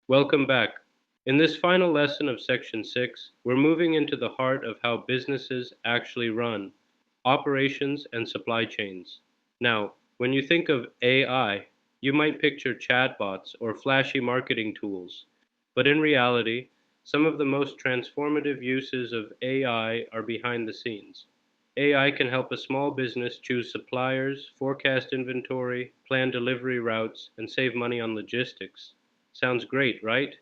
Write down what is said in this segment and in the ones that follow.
Welcome back. In this final lesson of Section 6, we're moving into the heart of how businesses actually run operations and supply chains. Now, when you think of AI, you might picture chatbots or flashy marketing tools. But in reality, some of the most transformative uses of AI are behind the scenes. AI can help a small business choose suppliers, forecast inventory, plan delivery routes, and save money on logistics. Sounds great, right?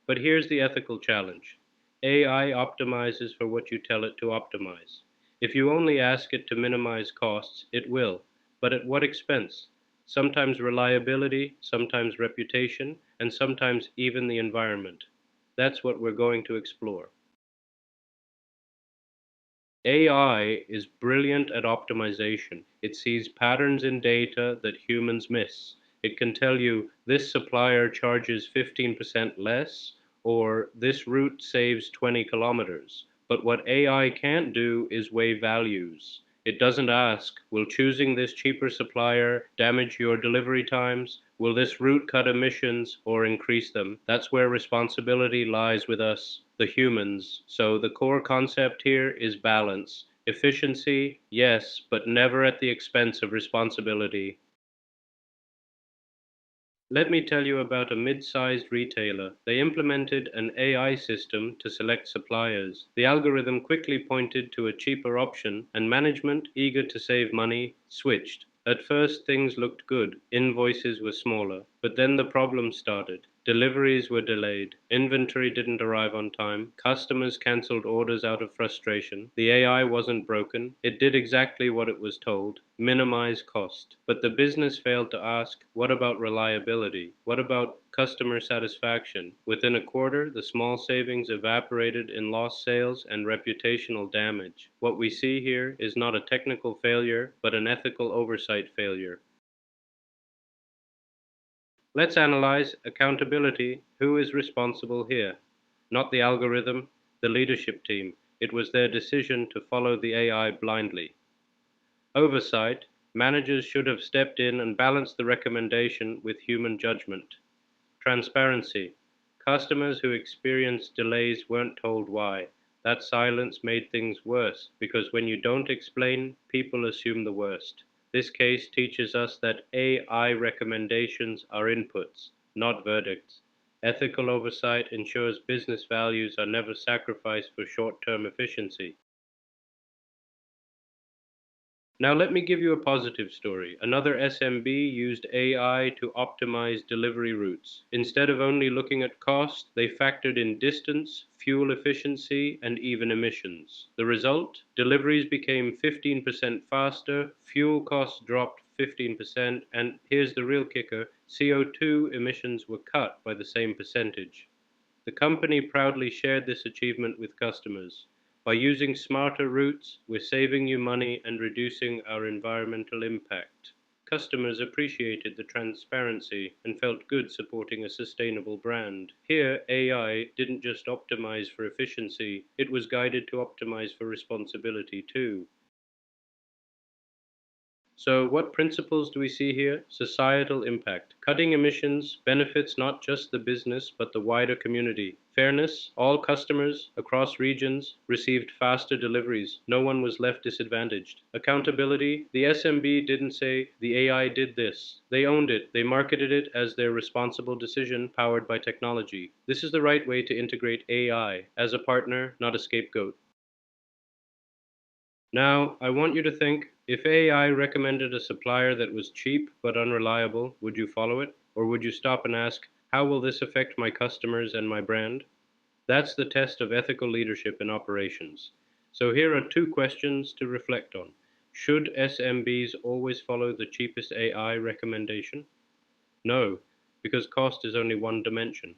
But here's the ethical challenge. AI optimizes for what you tell it to optimize. If you only ask it to minimize costs, it will. But at what expense? Sometimes reliability, sometimes reputation, and sometimes even the environment. That's what we're going to explore. AI is brilliant at optimization. It sees patterns in data that humans miss. It can tell you this supplier charges 15% less or this route saves 20 kilometers. But what AI can't do is weigh values. It doesn't ask, will choosing this cheaper supplier damage your delivery times? Will this route cut emissions or increase them? That's where responsibility lies with us, the humans. So the core concept here is balance. Efficiency, yes, but never at the expense of responsibility. Let me tell you about a mid-sized retailer. They implemented an AI system to select suppliers. The algorithm quickly pointed to a cheaper option, and management, eager to save money, switched. At first, things looked good. Invoices were smaller. But then the problems started. Deliveries were delayed. Inventory didn't arrive on time. Customers canceled orders out of frustration. The AI wasn't broken. It did exactly what it was told: minimize cost. But the business failed to ask, what about reliability? What about customer satisfaction? Within a quarter, the small savings evaporated in lost sales and reputational damage. What we see here is not a technical failure, but an ethical oversight failure. Let's analyze accountability. Who is responsible here? Not the algorithm, the leadership team. It was their decision to follow the AI blindly. Oversight. Managers should have stepped in and balanced the recommendation with human judgment. Transparency. Customers who experienced delays weren't told why. That silence made things worse because when you don't explain, people assume the worst. This case teaches us that AI recommendations are inputs, not verdicts. Ethical oversight ensures business values are never sacrificed for short term efficiency. Now, let me give you a positive story. Another SMB used AI to optimize delivery routes. Instead of only looking at cost, they factored in distance, fuel efficiency, and even emissions. The result? Deliveries became 15% faster, fuel costs dropped 15%, and here's the real kicker: CO2 emissions were cut by the same percentage. The company proudly shared this achievement with customers. By using smarter routes, we're saving you money and reducing our environmental impact. Customers appreciated the transparency and felt good supporting a sustainable brand. Here, AI didn't just optimize for efficiency, it was guided to optimize for responsibility too. So, what principles do we see here? Societal impact. Cutting emissions benefits not just the business but the wider community. Fairness. All customers across regions received faster deliveries. No one was left disadvantaged. Accountability. The SMB didn't say the AI did this. They owned it. They marketed it as their responsible decision powered by technology. This is the right way to integrate AI as a partner, not a scapegoat. Now, I want you to think, if AI recommended a supplier that was cheap but unreliable, would you follow it? Or would you stop and ask, how will this affect my customers and my brand? That's the test of ethical leadership in operations. So here are two questions to reflect on. Should SMBs always follow the cheapest AI recommendation? No, because cost is only one dimension.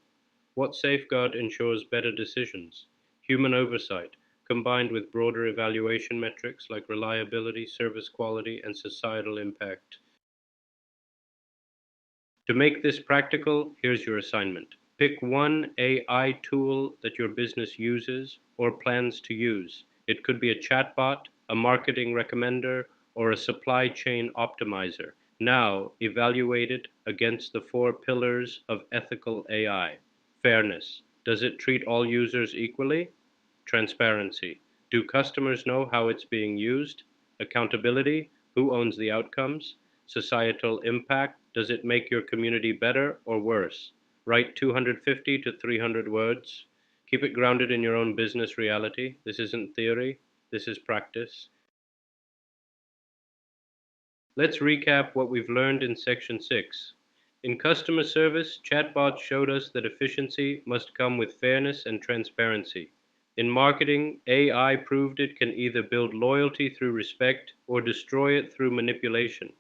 What safeguard ensures better decisions? Human oversight, combined with broader evaluation metrics like reliability, service quality, and societal impact. To make this practical, here's your assignment. Pick one AI tool that your business uses or plans to use. It could be a chatbot, a marketing recommender, or a supply chain optimizer. Now, evaluate it against the four pillars of ethical AI. Fairness. Does it treat all users equally? Transparency. Do customers know how it's being used? Accountability. Who owns the outcomes? Societal impact. Does it make your community better or worse? Write 250 to 300 words. Keep it grounded in your own business reality. This isn't theory, this is practice. Let's recap what we've learned in Section 6. In customer service, chatbots showed us that efficiency must come with fairness and transparency. In marketing, AI proved it can either build loyalty through respect or destroy it through manipulation.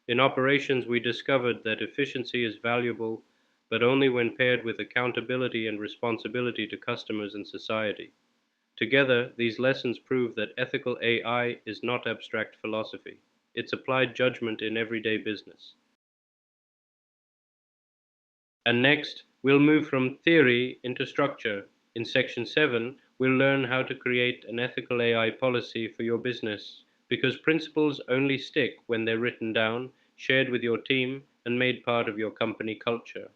In operations, we discovered that efficiency is valuable, but only when paired with accountability and responsibility to customers and society. Together, these lessons prove that ethical AI is not abstract philosophy. It's applied judgment in everyday business. And next, we'll move from theory into structure. In Section 7, we'll learn how to create an ethical AI policy for your business, because principles only stick when they're written down, shared with your team, and made part of your company culture.